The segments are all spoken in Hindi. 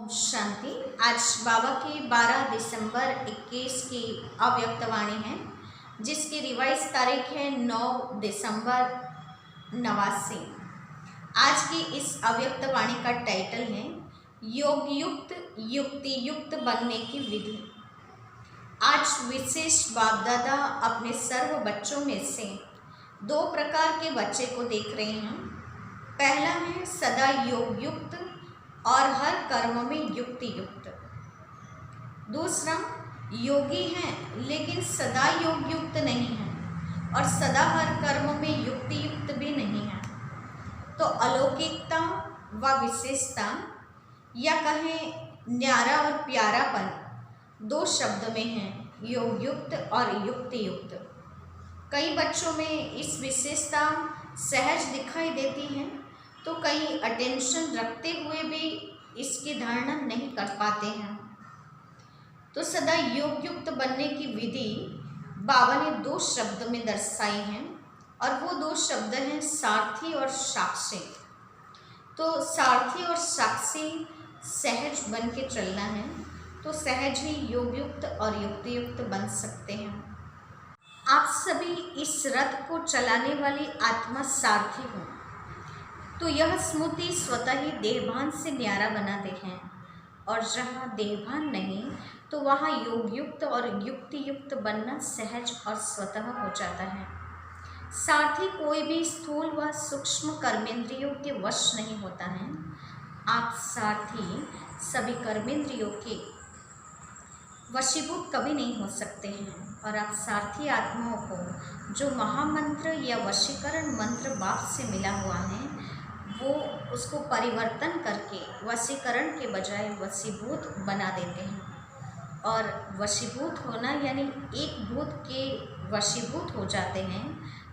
शांति। आज बाबा की 12 दिसंबर 21 की अव्यक्त वाणी है, जिसकी रिवाइज तारीख है 9 दिसंबर 89। आज की इस अव्यक्त वाणी का टाइटल है योग युक्त युक्ति युक्त बनने की विधि। आज विशेष बाप दादा अपने सर्व बच्चों में से 2 प्रकार के बच्चे को देख रहे हैं। पहला है सदा योग युक्त और हर कर्म में युक्ति युक्त। दूसरा योगी है लेकिन सदा योग युक्त नहीं है और सदा हर कर्म में युक्ति युक्त भी नहीं है। तो अलौकिकता व विशेषता या कहें न्यारा और प्यारापन 2 शब्द में है, योग युक्त और युक्ति युक्त। कई बच्चों में इस विशेषता सहज दिखाई देती है, तो कई अटेंशन रखते हुए भी इसकी धारणा नहीं कर पाते हैं। तो सदा योग युक्त बनने की विधि बाबा ने 2 शब्द में दर्शाई हैं, और वो 2 शब्द हैं सारथी और साक्षी। तो सारथी और साक्षी सहज बन के चलना है, तो सहज ही योग युक्त और युक्ति युक्त बन सकते हैं। आप सभी इस रथ को चलाने वाली आत्मा सारथी हो, तो यह स्मृति स्वतः ही देहभान से न्यारा बनाते हैं, और जहाँ देहभान नहीं तो वहाँ योग युक्त और युक्ति युक्त बनना सहज और स्वतः हो जाता है। साथ ही कोई भी स्थूल व सूक्ष्म कर्मेंद्रियों के वश नहीं होता है। आप सारथी सभी कर्मेंद्रियों के वशीभूत कभी नहीं हो सकते हैं, और आप सारथी आत्माओं को जो महामंत्र या वशीकरण मंत्र बाप से मिला हुआ है, वो उसको परिवर्तन करके वशीकरण के बजाय वशीभूत बना देते हैं। और वशीभूत होना यानी एक भूत के वशीभूत हो जाते हैं,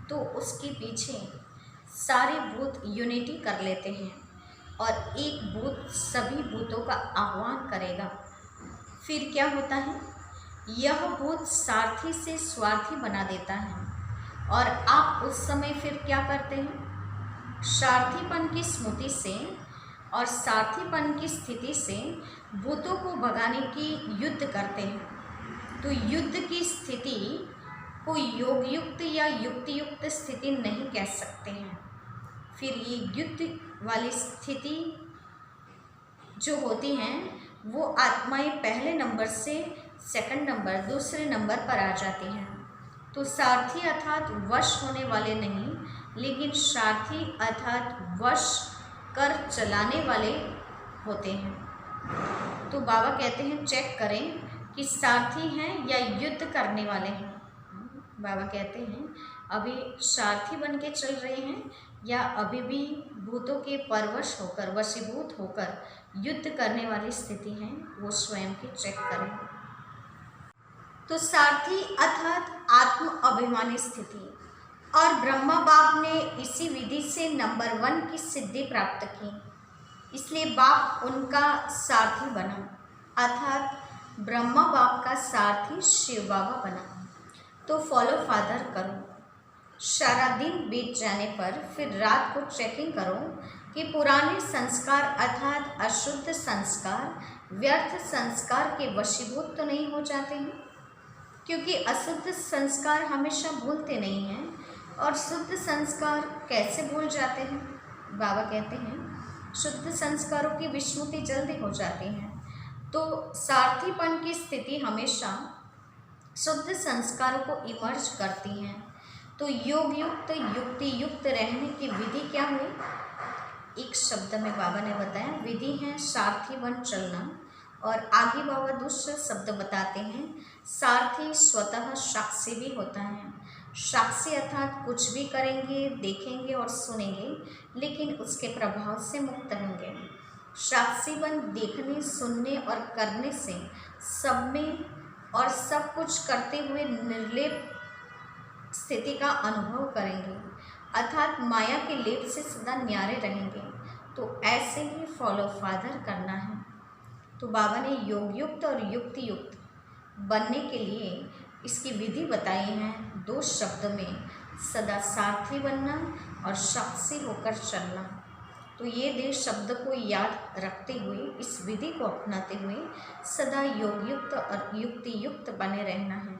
तो उसके पीछे सारे भूत यूनिटी कर लेते हैं, और एक भूत सभी भूतों का आह्वान करेगा। फिर क्या होता है, यह भूत सारथी से स्वार्थी बना देता है, और आप उस समय फिर क्या करते हैं, सारथीपन की स्मृति से और सारथीपन की स्थिति से भूतों को भगाने की युद्ध करते हैं। तो युद्ध की स्थिति को योग युक्त या युक्ति युक्त स्थिति नहीं कह सकते हैं। फिर ये युद्ध वाली स्थिति जो होती हैं, वो आत्माएं पहले नंबर से सेकंड नंबर, दूसरे नंबर पर आ जाती हैं। तो सारथी अर्थात वश होने वाले नहीं, लेकिन सारथी अर्थात वश कर चलाने वाले होते हैं। तो बाबा कहते हैं चेक करें कि सारथी हैं या युद्ध करने वाले हैं। बाबा कहते हैं अभी सारथी बन के चल रहे हैं या अभी भी भूतों के परवश होकर वशीभूत होकर युद्ध करने वाली स्थिति है, वो स्वयं की चेक करें। तो सारथी अर्थात आत्म अभिमानी स्थिति, और ब्रह्मा बाप ने इसी विधि से नंबर 1 की सिद्धि प्राप्त की, इसलिए बाप उनका सारथी बना, अर्थात ब्रह्मा बाप का सारथी शिव बाबा बना। तो फॉलो फादर करो। सारा दिन बीत जाने पर फिर रात को चेकिंग करो कि पुराने संस्कार अर्थात अशुद्ध संस्कार व्यर्थ संस्कार के वशीभूत तो नहीं हो जाते हैं, क्योंकि अशुद्ध संस्कार हमेशा भूलते नहीं हैं, और शुद्ध संस्कार कैसे भूल जाते हैं। बाबा कहते हैं शुद्ध संस्कारों की विस्मृति जल्दी हो जाती है। तो सारथीपन की स्थिति हमेशा शुद्ध संस्कारों को इमर्ज करती हैं। तो योग युक्त युक्ति युक्त रहने की विधि क्या हुई, एक शब्द में बाबा ने बताया, विधि है सारथी बन चलना। और आगे बाबा दूसरा शब्द बताते हैं, सारथी स्वतः साक्षी भी होता है। साक्षी अर्थात कुछ भी करेंगे, देखेंगे और सुनेंगे, लेकिन उसके प्रभाव से मुक्त होंगे। साक्षी बन देखने, सुनने और करने से सब में और सब कुछ करते हुए निर्लेप स्थिति का अनुभव करेंगे, अर्थात माया के लेप से सदा न्यारे रहेंगे। तो ऐसे ही फॉलो फादर करना है। तो बाबा ने योग युक्त और युक्ति युक्त बनने के लिए इसकी विधि बताई है 2 शब्द में, सदा सारथी बनना और साक्षी होकर चलना। तो ये देह शब्द को याद रखते हुए, इस विधि को अपनाते हुए सदा योग युक्त और युक्ति युक्त बने रहना है।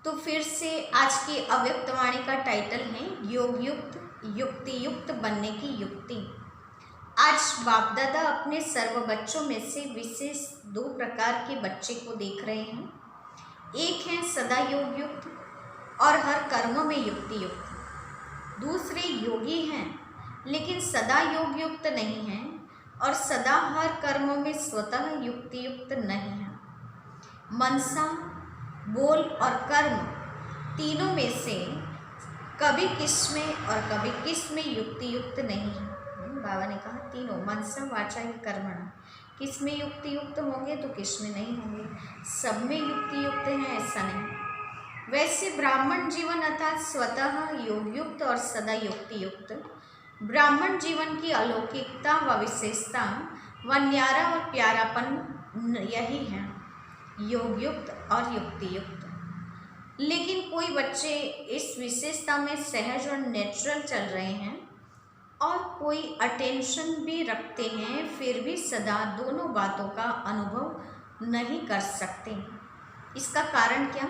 तो फिर से आज की अव्यक्त वाणी का टाइटल है योग युक्त युक्ति युक्त बनने की युक्ति। आज बाप दादा अपने सर्व बच्चों में से विशेष 2 प्रकार के बच्चे को देख रहे हैं। एक है सदा योग युक्त और हर कर्म में युक्ति युक्त। दूसरे योगी हैं लेकिन सदा योग युक्त नहीं हैं और सदा हर कर्म में स्वतः युक्ति युक्त नहीं है। मनसा, बोल और कर्म तीनों में से कभी किस में और कभी किस में युक्ति युक्त नहीं है। बाबा ने कहा तीनों मनसा वाचा ही कर्मणा, किस में युक्ति युक्त होंगे तो किस में नहीं होंगे, सब में युक्ति युक्त हैं ऐसा नहीं। वैसे ब्राह्मण जीवन अर्थात स्वतः योग युक्त और सदा युक्ति युक्त, ब्राह्मण जीवन की अलौकिकता व विशेषता व न्यारा और प्यारापन यही है, योग युक्त और युक्ति युक्त। लेकिन कोई बच्चे इस विशेषता में सहज और नेचुरल चल रहे हैं और कोई अटेंशन भी रखते हैं, फिर भी सदा दोनों बातों का अनुभव नहीं कर सकते। इसका कारण क्या?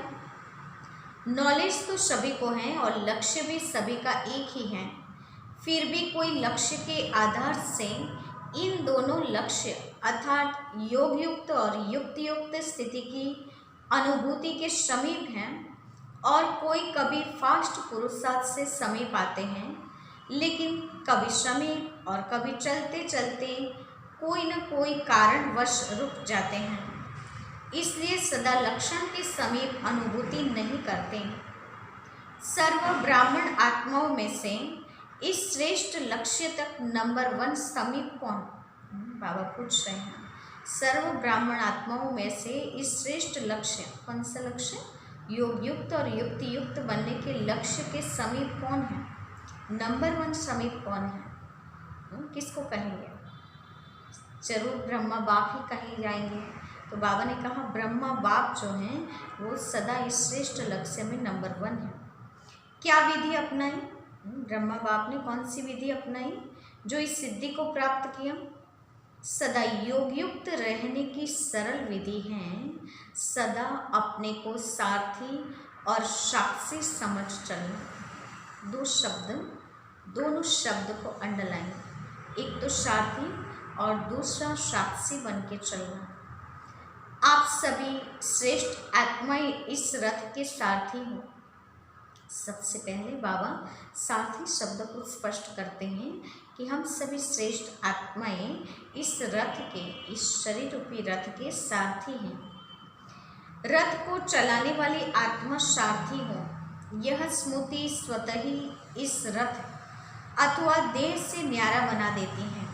नॉलेज तो सभी को है और लक्ष्य भी सभी का एक ही है, फिर भी कोई लक्ष्य के आधार से इन दोनों लक्ष्य अर्थात योग युक्त और युक्ति युक्त स्थिति की अनुभूति के समीप हैं और कोई कभी फास्ट पुरुषार्थ से समीप आते हैं, लेकिन कभी समीप और कभी चलते चलते कोई न कोई कारणवश रुक जाते हैं, इसलिए सदा लक्षण के समीप अनुभूति नहीं करते। सर्व ब्राह्मण आत्माओं में से इस श्रेष्ठ लक्ष्य तक नंबर 1 समीप कौन? बाबा पूछ रहे हैं। सर्व ब्राह्मण आत्माओं में से इस श्रेष्ठ लक्ष्य, कौन सा लक्ष्य? योग युक्त और युक्ति युक्त बनने के लक्ष्य के समीप कौन है? नंबर 1 समीप कौन है? किसको कहेंगे? जरूर ब्रह्मा बाप ही कहे जाएंगे। तो बाबा ने कहा ब्रह्मा बाप जो हैं वो सदा इस श्रेष्ठ लक्ष्य में नंबर 1 है। क्या विधि अपनाई? ब्रह्मा बाप ने कौन सी विधि अपनाई जो इस सिद्धि को प्राप्त किया? सदा योग युक्त रहने की सरल विधि है सदा अपने को सारथी और साक्षी समझ चलना। 2 शब्द, दोनों शब्द को अंडरलाइन, एक तो सारथी और दूसरा साक्षी बन के चलना। आप सभी श्रेष्ठ आत्माएं इस रथ के सारथी हो। सबसे पहले बाबा सारथी शब्द को स्पष्ट करते हैं कि हम सभी श्रेष्ठ आत्माएं इस रथ के, इस शरीर रूपी रथ के सारथी हैं। रथ को चलाने वाली आत्मा सारथी हो, यह स्मृति स्वतः ही इस रथ अथवा देह से न्यारा बना देती है,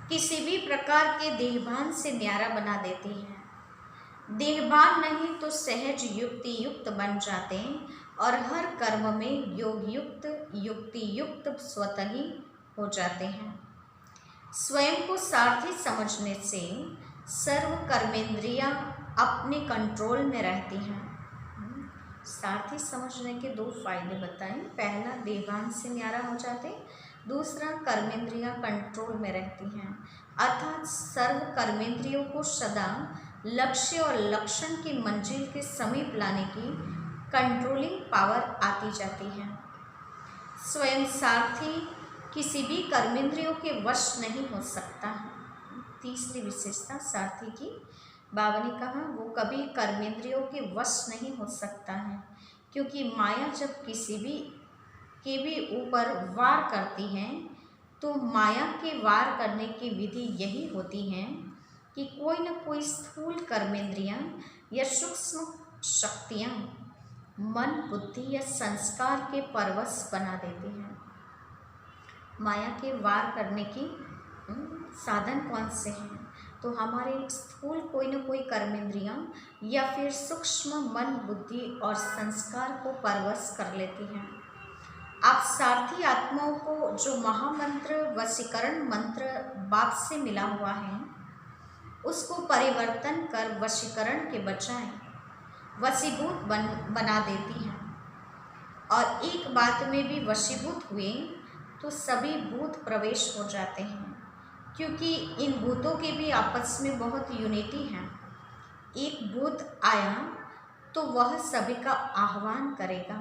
किसी भी प्रकार के देहभान से न्यारा बना देती है। देहभान नहीं तो सहज युक्ति युक्त बन जाते हैं और हर कर्म में योग युक्त युक्ति युक्त स्वतः ही हो जाते हैं। स्वयं को सारथी समझने से सर्व कर्मेंद्रियां अपने कंट्रोल में रहती हैं। सारथी समझने के 2 फायदे बताएं। पहला, देहभान से न्यारा हो जाते, दूसरा कर्मेंद्रियां कंट्रोल में रहती हैं, अर्थात सर्व कर्मेंद्रियों को सदा लक्ष्य और लक्षण की मंजिल के समीप लाने की कंट्रोलिंग पावर आती जाती है। स्वयं सारथी किसी भी कर्मेंद्रियों के वश नहीं हो सकता है। तीसरी विशेषता सारथी की, बाबा ने कहा वो कभी कर्मेंद्रियों के वश नहीं हो सकता है, क्योंकि माया जब किसी भी के भी ऊपर वार करती है तो माया के वार करने की विधि यही होती है कि कोई न कोई स्थूल कर्मेंद्रियां या सूक्ष्म शक्तियां मन, बुद्धि या संस्कार के परवश बना देती हैं। माया के वार करने की साधन कौन से हैं? तो हमारे स्थूल कोई न कोई कर्मेंद्रियां या फिर सूक्ष्म मन, बुद्धि और संस्कार को परवश कर लेती हैं। आप सारथी आत्माओं को जो महामंत्र वशीकरण मंत्र बाप से मिला हुआ है उसको परिवर्तन कर वशीकरण के बजाय वशीभूत बना देती हैं, और एक बात में भी वशीभूत हुए तो सभी भूत प्रवेश हो जाते हैं, क्योंकि इन भूतों के भी आपस में बहुत यूनिटी है। एक भूत आया तो वह सभी का आह्वान करेगा।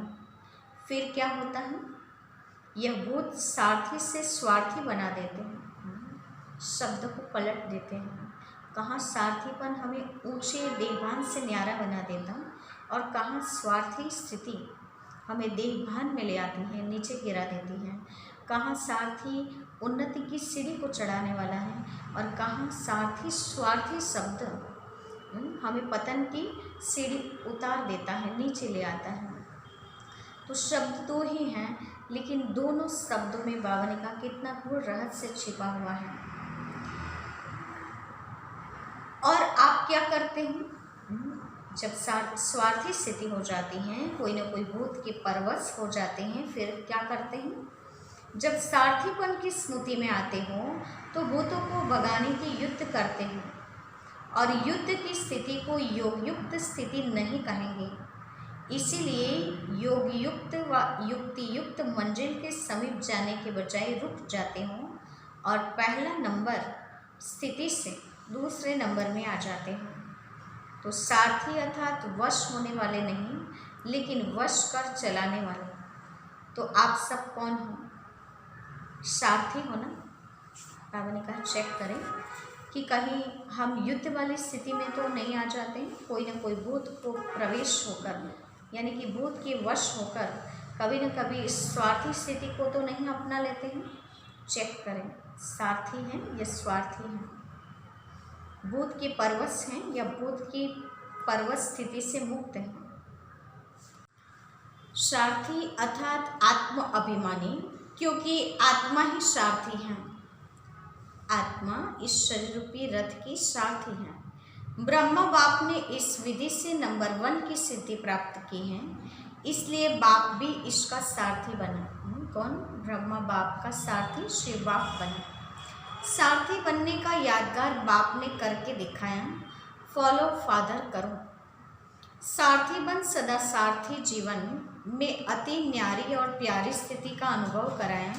फिर क्या होता है, यह भूत सारथी से स्वार्थी बना देते हैं, शब्द को पलट देते हैं। कहाँ सारथीपन हमें ऊंचे देहभान से न्यारा बना देता, और कहाँ स्वार्थी स्थिति हमें देहभान में ले आती है, नीचे गिरा देती है। कहाँ सारथी उन्नति की सीढ़ी को चढ़ाने वाला है, और कहाँ सारथी स्वार्थी शब्द हमें पतन की सीढ़ी उतार देता है, नीचे ले आता है। तो शब्द दो ही हैं, लेकिन दोनों शब्दों में बाबा ने कहा कितना गूढ़ रहस्य छिपा हुआ है। और आप क्या करते हैं, जब स्वार्थी स्थिति हो जाती है, कोई ना कोई भूत के परवश हो जाते हैं, फिर क्या करते हैं, जब सारथीपन की स्मृति में आते हो तो भूतों को भगाने की युद्ध करते हैं, और युद्ध की स्थिति को योगयुक्त स्थिति नहीं कहेंगे। इसीलिए योगयुक्त व युक्तियुक्त मंजिल के समीप जाने के बजाय रुक जाते हो, और पहला नंबर स्थिति से दूसरे नंबर में आ जाते हो। तो सारथी अर्थात वश होने वाले नहीं, लेकिन वश कर चलाने वाले। तो आप सब कौन हो, सारथी हो ना। बाबा ने कहा चेक करें कि कहीं हम युद्ध वाली स्थिति में तो नहीं आ जाते हैं, कोई ना कोई भूत को प्रवेश होकर, यानी कि भूत के वश होकर कभी न कभी इस स्वार्थी स्थिति को तो नहीं अपना लेते हैं। चेक करें, सारथी हैं या स्वार्थी हैं, भूत के परवश हैं या भूत की परवश स्थिति से मुक्त हैं। सारथी अर्थात आत्म अभिमानी, क्योंकि आत्मा ही सारथी है। आत्मा इस शरीर रूपी रथ की सारथी है। ब्रह्मा बाप ने इस विधि से नंबर 1 की सिद्धि प्राप्त की है, इसलिए बाप भी इसका सारथी बना। कौन, ब्रह्मा बाप का सारथी शिव बाप बना। सारथी बनने का यादगार बाप ने करके दिखाया, फॉलो फादर करो। सारथी बन सदा सारथी जीवन में अति न्यारी और प्यारी स्थिति का अनुभव कराया,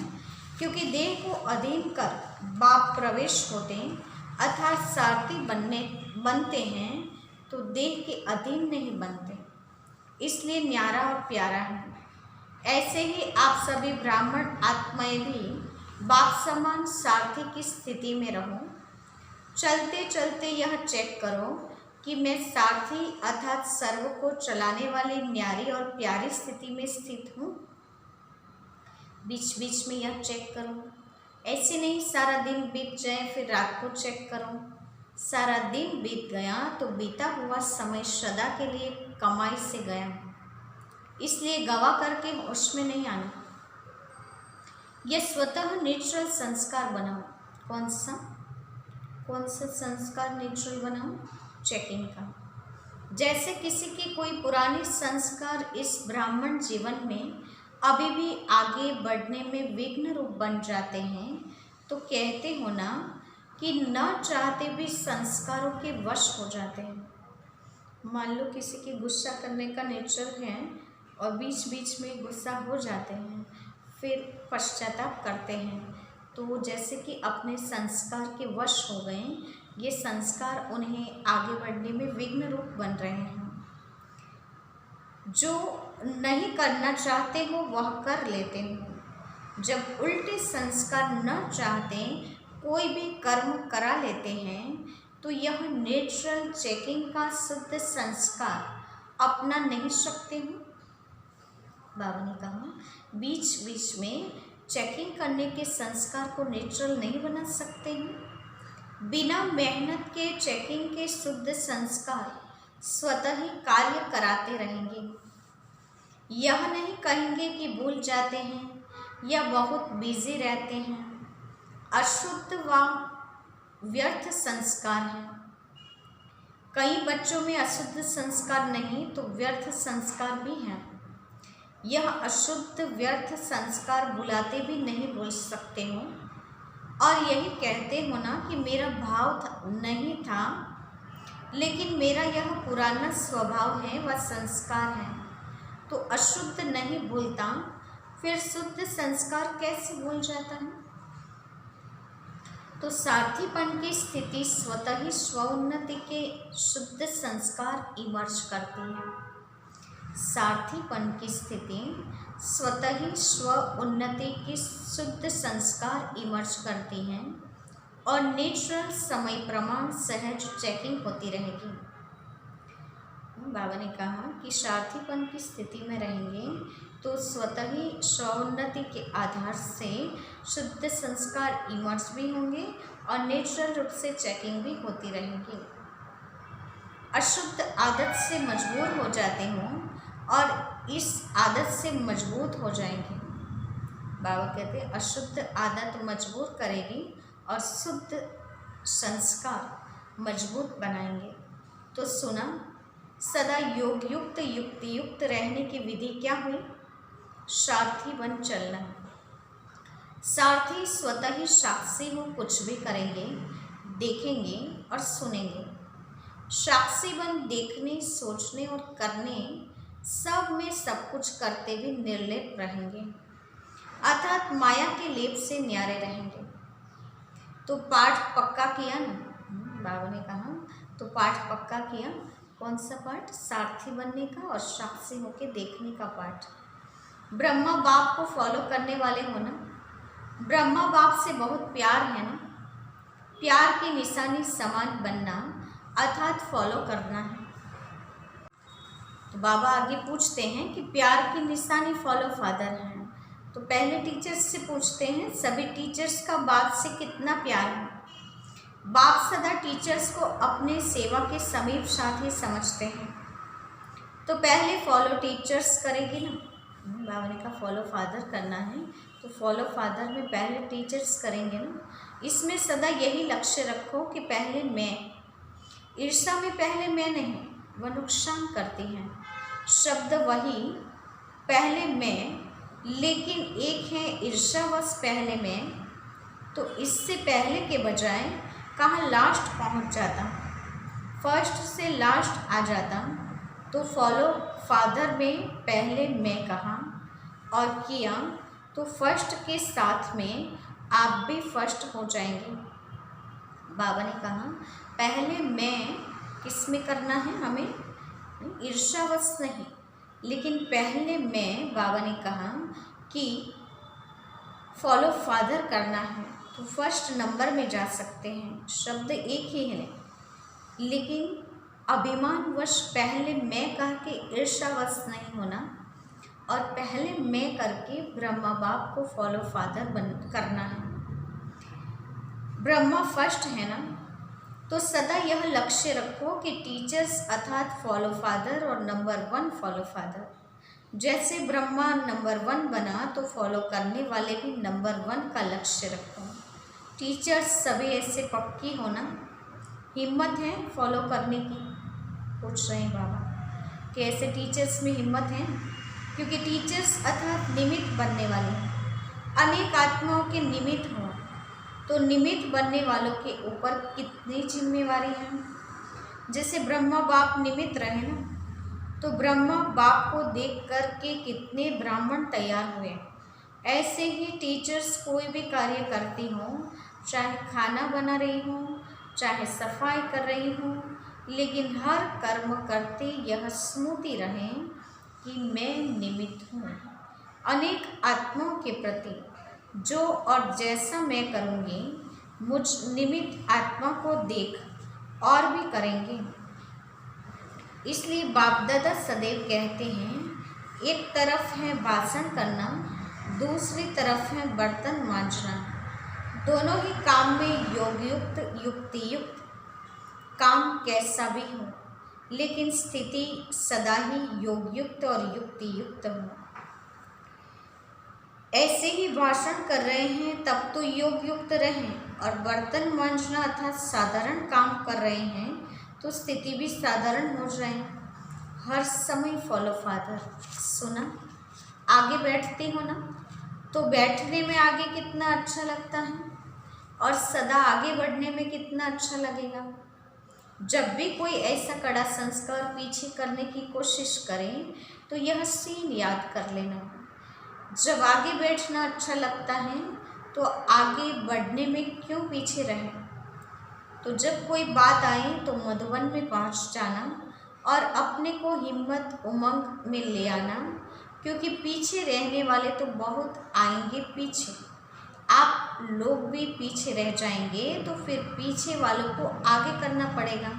क्योंकि देह को अधीन कर बाप प्रवेश होते, अर्थात सारथी बनते हैं तो देह के अधीन नहीं बनते, इसलिए न्यारा और प्यारा है। ऐसे ही आप सभी ब्राह्मण आत्माएं भी बाप समान सारथी की स्थिति में रहो। चलते चलते यह चेक करो कि मैं सारथी अर्थात सर्व को चलाने वाली न्यारी और प्यारी स्थिति में स्थित हूँ। बीच बीच में यह चेक करो, ऐसे नहीं सारा दिन बीत जाए फिर रात को चेक करो। सारा दिन बीत गया तो बीता हुआ समय सदा के लिए कमाई से गया, इसलिए गवा करके होश में नहीं आना। यह स्वतः नेचुरल संस्कार बनाओ। कौन सा संस्कार नेचुरल बनाओ? चेकिंग का। जैसे किसी की कोई पुरानी संस्कार इस ब्राह्मण जीवन में अभी भी आगे बढ़ने में विघ्न रूप बन जाते हैं, तो कहते हो ना कि न चाहते भी संस्कारों के वश हो जाते हैं। मान लो किसी की गुस्सा करने का नेचर है और बीच बीच में गुस्सा हो जाते हैं, फिर पश्चाताप करते हैं, तो जैसे कि अपने संस्कार के वश हो गए, ये संस्कार उन्हें आगे बढ़ने में विघ्न रूप बन रहे हैं। जो नहीं करना चाहते हो वह कर लेते हो। जब उल्टे संस्कार न चाहते कोई भी कर्म करा लेते हैं, तो यह नेचुरल चेकिंग का शुद्ध संस्कार अपना नहीं सकते हो। बाबा ने कहा बीच बीच में चेकिंग करने के संस्कार को नेचुरल नहीं बना सकते हैं। बिना मेहनत के चेकिंग के शुद्ध संस्कार स्वतः ही कार्य कराते रहेंगे। यह नहीं कहेंगे कि भूल जाते हैं या बहुत बिजी रहते हैं। अशुद्ध व व्यर्थ संस्कार है। कई बच्चों में अशुद्ध संस्कार नहीं तो व्यर्थ संस्कार भी हैं। यह अशुद्ध व्यर्थ संस्कार बुलाते भी नहीं बोल सकते हो, और यही कहते हो ना कि मेरा भाव नहीं था, लेकिन मेरा यह पुराना स्वभाव है व संस्कार है। तो अशुद्ध नहीं भूलता, फिर शुद्ध संस्कार कैसे भूल जाता है? तो साथीपन की स्थिति स्वतः ही स्वोन्नति के शुद्ध संस्कार इमर्ज करती है। साथीपन की स्थिति स्वतः ही स्व उन्नति की शुद्ध संस्कार इमर्ज करती हैं और नेचुरल समय प्रमाण सहज चेकिंग होती रहेगी। बाबा ने कहा कि साथीपन की स्थिति में रहेंगे तो स्वतः ही स्वोन्नति के आधार से शुद्ध संस्कार इमर्ज भी होंगे और नेचुरल रूप से चेकिंग भी होती रहेगी। अशुद्ध आदत से मजबूर हो जाते हों और इस आदत से मजबूत हो जाएंगे। बाबा कहते हैं अशुद्ध आदत मजबूत करेगी और शुद्ध संस्कार मजबूत बनाएंगे। तो सुना, सदा योग युक्त युक्ति युक्त रहने की विधि क्या हुई? सारथी बन चलना। सारथी स्वतः ही साक्षी हो कुछ भी करेंगे, देखेंगे और सुनेंगे। साक्षी बन देखने, सोचने और करने सब में सब कुछ करते भी निर्लेप रहेंगे, अर्थात माया के लेप से न्यारे रहेंगे। तो पाठ पक्का किया ना, बाबा ने कहा तो पाठ पक्का किया। कौन सा पाठ? सारथी बनने का और साक्षी होके देखने का पाठ। ब्रह्मा बाप को फॉलो करने वाले हो ना, ब्रह्मा बाप से बहुत प्यार है ना, प्यार की निशानी समान बनना अर्थात फॉलो करना है। तो बाबा आगे पूछते हैं कि प्यार की निशानी फॉलो फादर है। तो पहले टीचर्स से पूछते हैं सभी टीचर्स का बाप से कितना प्यार है। बाप सदा टीचर्स को अपने सेवा के समीप साथी समझते हैं। तो पहले फॉलो टीचर्स करेगी ना, बाबा ने कहा फॉलो फादर करना है तो फॉलो फादर में पहले टीचर्स करेंगे ना। इसमें सदा यही लक्ष्य रखो कि पहले मैं, ईर्ष्या में पहले मैं नहीं, वह नुकसान करती हैं। शब्द वही पहले मैं, लेकिन एक है ईर्ष्यावश पहले मैं। तो इससे पहले के बजाय कहाँ लास्ट पहुँच जाता, फर्स्ट से लास्ट आ जाता। तो फॉलो फादर में पहले मैं कहा और किया तो फर्स्ट के साथ में आप भी फर्स्ट हो जाएंगे। बाबा ने कहा पहले मैं किस में करना है हमें, ईर्ष्यावश नहीं, लेकिन पहले मैं, बाबा ने कहा कि फॉलो फादर करना है तो फर्स्ट नंबर में जा सकते हैं। शब्द एक ही है, लेकिन अभिमानवश पहले मैं कह के ईर्ष्यावश नहीं होना और पहले मैं करके ब्रह्मा बाप को फॉलो फादर करना है। ब्रह्मा फर्स्ट है ना, तो सदा यह लक्ष्य रखो कि टीचर्स अर्थात फॉलो फादर और नंबर 1 फॉलो फादर। जैसे ब्रह्मा नंबर 1 बना तो फॉलो करने वाले भी नंबर 1 का लक्ष्य रखो। टीचर्स सभी ऐसे पक्की होना, हिम्मत है फॉलो करने की? पूछ रहे हैं बाबा कि ऐसे टीचर्स में हिम्मत है, क्योंकि टीचर्स अर्थात निमित्त बनने वाले हैं। अनेक आत्माओं के निमित्त हो तो निमित्त बनने वालों के ऊपर कितनी जिम्मेवारी है। जैसे ब्रह्मा बाप निमित्त रहे ना, तो ब्रह्मा बाप को देख कर के कितने ब्राह्मण तैयार हुए। ऐसे ही टीचर्स कोई भी कार्य करती हों, चाहे खाना बना रही हों, चाहे सफाई कर रही हों, लेकिन हर कर्म करते यह स्मृति रहे कि मैं निमित्त हूँ। अनेक आत्माओं के प्रति जो और जैसा मैं करूँगी, मुझ निमित्त आत्मा को देख और भी करेंगे। इसलिए बाप दादा सदैव कहते हैं एक तरफ है भाषण करना, दूसरी तरफ है बर्तन मांजना। दोनों ही काम में योगयुक्त युक्ति युक्त काम कैसा भी हो, लेकिन स्थिति सदा ही योगयुक्त और युक्ति युक्त हो। ऐसे ही भाषण कर रहे हैं तब तो योग युक्त रहें, और बर्तन मांजना अर्थात साधारण काम कर रहे हैं तो स्थिति भी साधारण हो जाए। हर समय फॉलो फादर। सुना, आगे बैठते हो ना, तो बैठने में आगे कितना अच्छा लगता है और सदा आगे बढ़ने में कितना अच्छा लगेगा। जब भी कोई ऐसा कड़ा संस्कार पीछे करने की कोशिश करें तो यह सीन याद कर लेना। जब आगे बैठना अच्छा लगता है तो आगे बढ़ने में क्यों पीछे रहें। तो जब कोई बात आए तो मधुबन में पहुंच जाना और अपने को हिम्मत उमंग में ले आना, क्योंकि पीछे रहने वाले तो बहुत आएंगे पीछे। आप लोग भी पीछे रह जाएंगे तो फिर पीछे वालों को आगे करना पड़ेगा।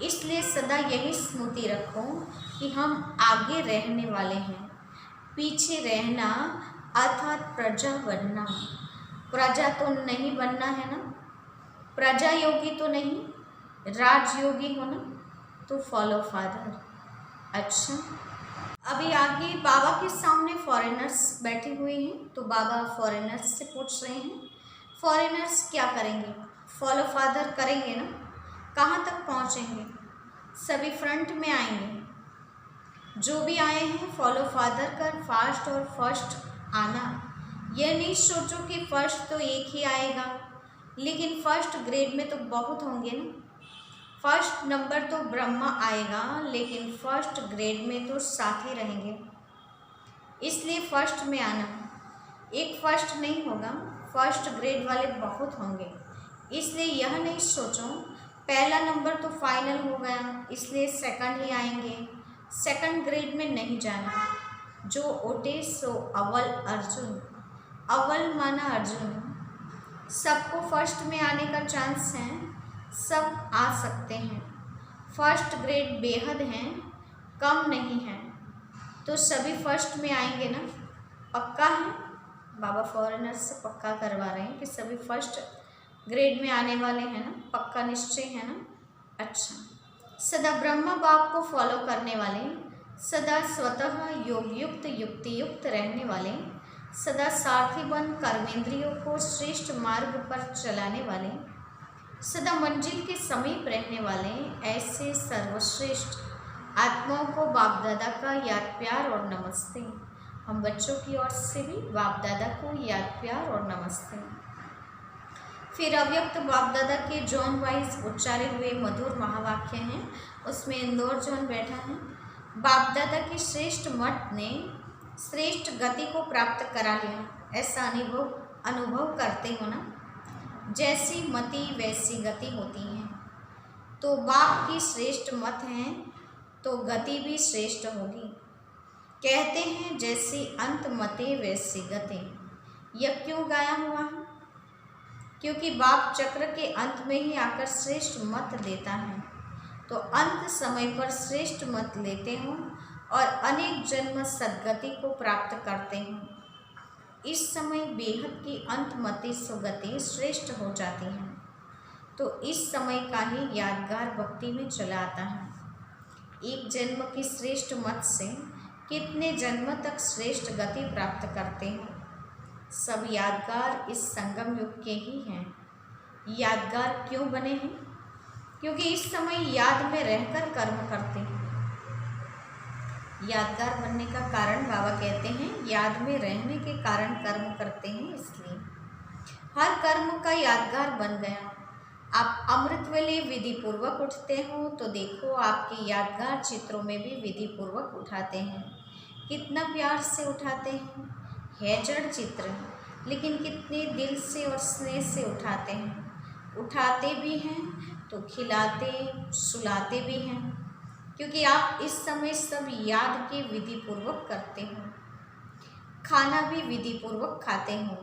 इसलिए सदा यही स्मृति रखो कि हम आगे रहने वाले हैं। पीछे रहना अर्थात प्रजा बनना। प्रजा तो नहीं बनना है ना, प्रजा योगी तो नहीं, राजयोगी होना। तो फॉलो फादर। अच्छा, अभी आगे बाबा के सामने फॉरेनर्स बैठे हुए हैं, तो बाबा फॉरेनर्स से पूछ रहे हैं फॉरेनर्स क्या करेंगे। फॉलो फादर करेंगे ना, कहाँ तक पहुँचेंगे। सभी फ्रंट में आएंगे। जो भी आए हैं फॉलो फादर कर फास्ट और फर्स्ट आना। यह नहीं सोचो कि फर्स्ट तो एक ही आएगा, लेकिन फर्स्ट ग्रेड में तो बहुत होंगे ना। फर्स्ट नंबर तो ब्रह्मा आएगा, लेकिन फर्स्ट ग्रेड में तो साथ ही रहेंगे। इसलिए फर्स्ट में आना। एक फर्स्ट नहीं होगा, फर्स्ट ग्रेड वाले बहुत होंगे। इसलिए यह नहीं सोचो पहला नंबर तो फाइनल हो गया इसलिए सेकंड ही आएंगे। सेकंड ग्रेड में नहीं जाना। जो ओटे सो अव्वल अर्जुन। अव्वल माना अर्जुन। सबको फर्स्ट में आने का चांस है, सब आ सकते हैं। फर्स्ट ग्रेड बेहद हैं, कम नहीं है। तो सभी फर्स्ट में आएंगे ना, पक्का है। बाबा फॉरेनर से पक्का करवा रहे हैं कि सभी फर्स्ट ग्रेड में आने वाले हैं ना, पक्का निश्चय है ना। अच्छा, सदा ब्रह्मा बाप को फॉलो करने वाले, सदा स्वतः योगयुक्त युक्तियुक्त रहने वाले, सदा सारथी बन कर्मेंद्रियों को श्रेष्ठ मार्ग पर चलाने वाले, सदा मंजिल के समीप रहने वाले, ऐसे सर्वश्रेष्ठ आत्माओं को बाप दादा का याद प्यार और नमस्ते। हम बच्चों की ओर से भी बाप दादा को याद प्यार और नमस्ते। फिर अव्यक्त बाप दादा के जॉन वाइज उच्चारे हुए मधुर महावाक्य हैं, उसमें इंदौर जॉन बैठा है। बाप दादा के श्रेष्ठ मठ ने श्रेष्ठ गति को प्राप्त करा लिया, ऐसा अनुभव करते हो ना। जैसी मति वैसी गति होती है। तो बाप की श्रेष्ठ मत हैं तो गति भी श्रेष्ठ होगी। कहते हैं जैसी अंत मते वैसी गति। यह क्यों गाया हुआ है? क्योंकि बाप चक्र के अंत में ही आकर श्रेष्ठ मत देता है, तो अंत समय पर श्रेष्ठ मत लेते हो और अनेक जन्म सद्गति को प्राप्त करते हो। इस समय बेहद की अंत मति सुगति श्रेष्ठ हो जाती है, तो इस समय का ही यादगार भक्ति में चला आता है। एक जन्म की श्रेष्ठ मत से कितने जन्म तक श्रेष्ठ गति प्राप्त करते हैं। सब यादगार इस संगम युग के ही हैं। यादगार क्यों बने हैं? क्योंकि इस समय याद में रहकर कर्म करते हैं। यादगार बनने का कारण बाबा कहते हैं याद में रहने के कारण कर्म करते हैं, इसलिए हर कर्म का यादगार बन गया। आप अमृत वेले विधि पूर्वक उठते हो तो देखो आपके यादगार चित्रों में भी विधि पूर्वक उठाते हैं। कितना प्यार से उठाते हैं। है जड़ चित्र, लेकिन कितने दिल से और स्नेह से उठाते हैं। उठाते भी हैं तो खिलाते सुलाते भी हैं, क्योंकि आप इस समय सब याद के विधि पूर्वक करते हो। खाना भी विधि पूर्वक खाते हो,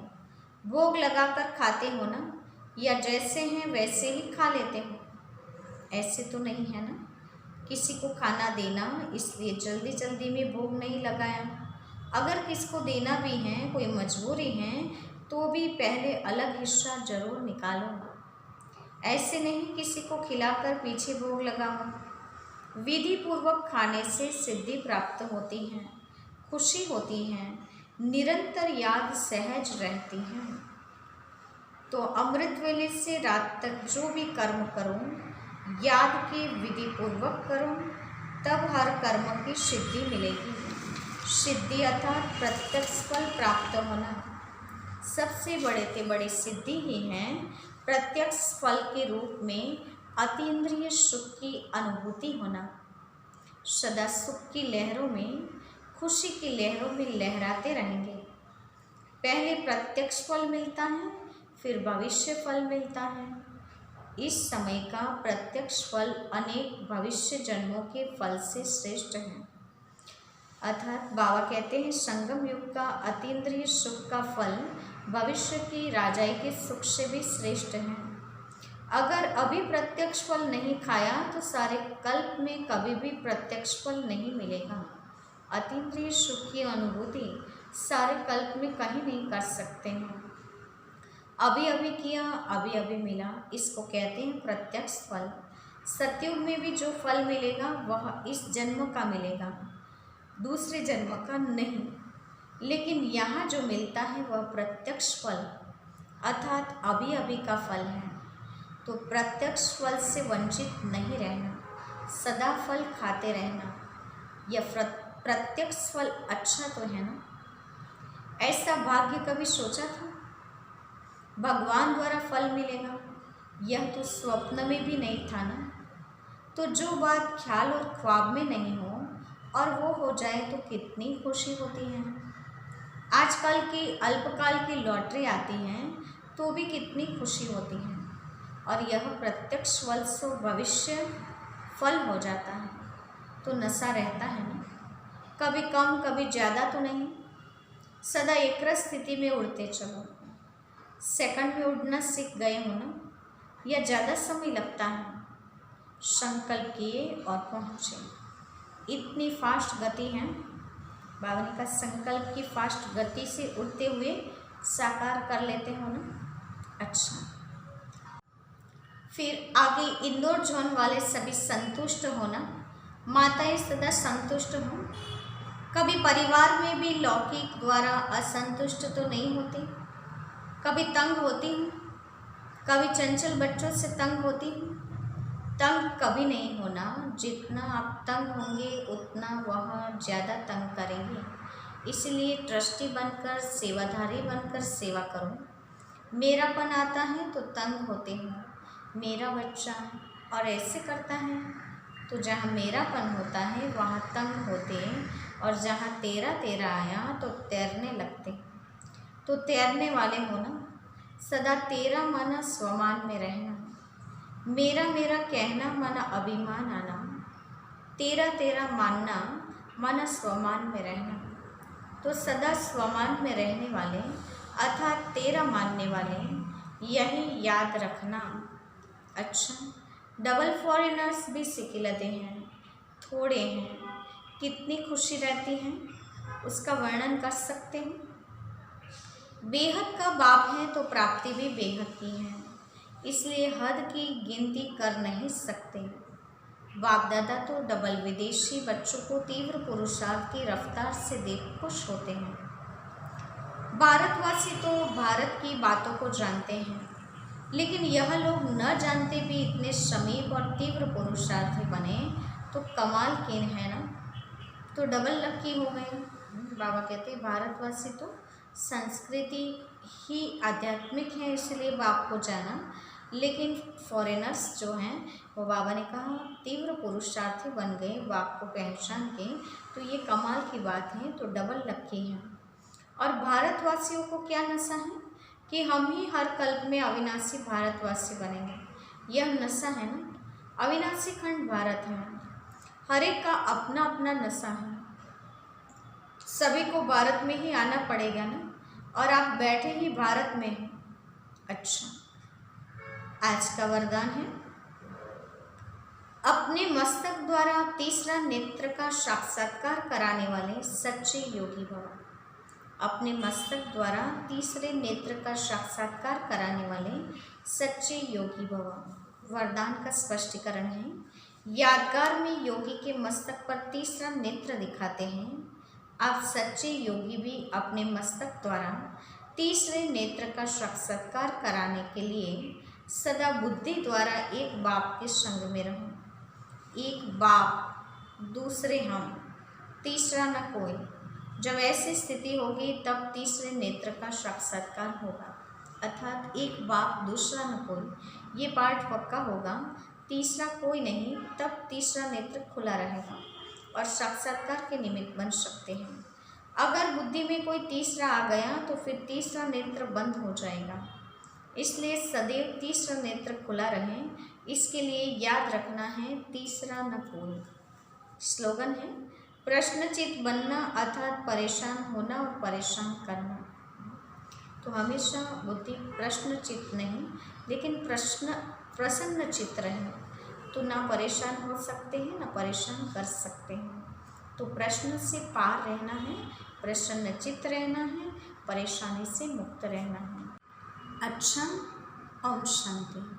भोग लगाकर खाते हो ना, या जैसे हैं वैसे ही खा लेते हो। ऐसे तो नहीं है ना, किसी को खाना देना इसलिए जल्दी जल्दी में भोग नहीं लगाया। अगर किसको देना भी है, कोई मजबूरी है, तो भी पहले अलग हिस्सा जरूर निकालो। ऐसे नहीं किसी को खिलाकर पीछे भोग लगाओ। विधि पूर्वक खाने से सिद्धि प्राप्त होती है, खुशी होती है, निरंतर याद सहज रहती है। तो अमृत वेले से रात तक जो भी कर्म करो याद के विधि पूर्वक करो, तब हर कर्म की सिद्धि मिलेगी। सिद्धि अर्थात प्रत्यक्ष फल प्राप्त होना। सबसे बड़े से बड़ी सिद्धि ही है प्रत्यक्ष फल के रूप में अतीन्द्रिय सुख की अनुभूति होना। सदा सुख की लहरों में खुशी की लहरों में लहराते रहेंगे। पहले प्रत्यक्ष फल मिलता है, फिर भविष्य फल मिलता है। इस समय का प्रत्यक्ष फल अनेक भविष्य जन्मों के फल से श्रेष्ठ है। अर्थात बाबा कहते हैं संगम युग का अतीन्द्रिय सुख का फल भविष्य की राजाई के सुख से भी श्रेष्ठ है। अगर अभी प्रत्यक्ष फल नहीं खाया तो सारे कल्प में कभी भी प्रत्यक्ष फल नहीं मिलेगा। अतीन्द्रिय सुख की अनुभूति सारे कल्प में कहीं नहीं कर सकते हैं। अभी अभी किया, अभी अभी मिला, इसको कहते हैं प्रत्यक्ष फल। सतयुग में भी जो फल मिलेगा वह इस जन्म का मिलेगा, दूसरे जन्म का नहीं। लेकिन यहाँ जो मिलता है वह प्रत्यक्ष फल अर्थात अभी अभी का फल है। तो प्रत्यक्ष फल से वंचित नहीं रहना, सदा फल खाते रहना। यह प्रत्यक्ष फल अच्छा तो है ना। ऐसा भाग्य कभी सोचा था भगवान द्वारा फल मिलेगा? यह तो स्वप्न में भी नहीं था ना। तो जो बात ख्याल और ख्वाब में नहीं हो और वो हो जाए तो कितनी खुशी होती है। आजकल की अल्पकाल की लॉटरी आती हैं तो भी कितनी खुशी होती है। और यह प्रत्यक्ष फल से भविष्य फल हो जाता है तो नशा रहता है ना। कभी कम कभी ज़्यादा तो नहीं, सदा एक स्थिति में उड़ते चलो। सेकंड में उड़ना सीख गए हो ना, या ज़्यादा समय लगता है? संकल्प किए और पहुँचे। इतनी फास्ट गति है बाबा ने कहा, संकल्प की फास्ट गति से उड़ते हुए साकार कर लेते हो ना। अच्छा, फिर आगे इंदौर जोन वाले सभी संतुष्ट होना। माताएं सदा संतुष्ट हो। कभी परिवार में भी लौकिक द्वारा असंतुष्ट तो नहीं होती? कभी तंग होती हूँ, कभी चंचल बच्चों से तंग होती हूँ। तंग कभी नहीं होना, जितना आप तंग होंगे उतना वह ज़्यादा तंग करेंगे। इसलिए ट्रस्टी बनकर, सेवाधारी बनकर सेवा करो। मेरापन आता है तो तंग होते हूँ, मेरा बच्चा और ऐसे करता है। तो जहाँ मेरापन होता है वहाँ तंग होते, और जहाँ तेरा तेरा आया तो तैरने लगते। तो तैरने वाले हो ना। सदा तेरा माना स्वमान में रहना। मेरा मेरा कहना माना अभिमान आना। तेरा तेरा मानना माना स्वमान में रहना। तो सदा स्वमान में रहने वाले अर्थात तेरा मानने वाले, यही याद रखना। अच्छा, डबल फॉरेनर्स भी सिकिलते हैं, थोड़े हैं, कितनी खुशी रहती है उसका वर्णन कर सकते हैं। बेहद का बाप है तो प्राप्ति भी बेहद की है, इसलिए हद की गिनती कर नहीं सकते। बाप दादा तो डबल विदेशी बच्चों को तीव्र पुरुषार्थ की रफ्तार से देख खुश होते हैं। भारतवासी तो भारत की बातों को जानते हैं, लेकिन यह लोग न जानते भी इतने समीप और तीव्र पुरुषार्थी बने तो कमाल किन है ना। तो डबल लकी हो गए। बाबा कहते हैं भारतवासी तो संस्कृति ही आध्यात्मिक है, इसलिए बाप को जाना, लेकिन फॉरेनर्स जो हैं वो बाबा ने कहा तीव्र पुरुषार्थी बन गए बाप को पहचान के, तो ये कमाल की बात है। तो डबल लकी है। और भारतवासियों को क्या नशा है कि हम ही हर कल्प में अविनाशी भारतवासी बनेंगे। यह नशा है ना। अविनाशी खंड भारत है, हर एक का अपना अपना नशा है। सभी को भारत में ही आना पड़ेगा ना, और आप बैठे ही भारत में हैं। अच्छा, आज का वरदान है अपने मस्तक द्वारा तीसरा नेत्र का साक्षात्कार कराने वाले सच्चे योगी भव। अपने मस्तक द्वारा तीसरे नेत्र का साक्षात्कार कराने वाले सच्चे योगी भव। वरदान का स्पष्टीकरण है, यादगार में योगी के मस्तक पर तीसरा नेत्र दिखाते हैं। आप सच्चे योगी भी अपने मस्तक द्वारा तीसरे नेत्र का साक्षात्कार कराने के लिए सदा बुद्धि द्वारा एक बाप के संग में रहो। एक बाप, दूसरे हम, तीसरा न कोई। जब ऐसी स्थिति होगी तब तीसरे नेत्र का साक्षात्कार होगा। अर्थात एक बाप, दूसरा न कोई, ये पाठ पक्का होगा। तीसरा कोई नहीं, तब तीसरा नेत्र खुला रहेगा। और साक्षात्कार के निमित्त बन सकते हैं। अगर बुद्धि में कोई तीसरा आ गया तो फिर तीसरा नेत्र बंद हो जाएगा। इसलिए सदैव तीसरा नेत्र खुला रहे, इसके लिए याद रखना है तीसरा न भूल। स्लोगन है, प्रश्नचित बनना अर्थात परेशान होना और परेशान करना। तो हमेशा बुद्धि प्रश्नचित नहीं लेकिन प्रसन्नचित रहे, तो ना परेशान हो सकते हैं ना परेशान कर सकते हैं। तो प्रश्न से पार रहना है, प्रसन्नचित रहना है, परेशानी से मुक्त रहना है। अच्छा, ओम शांति।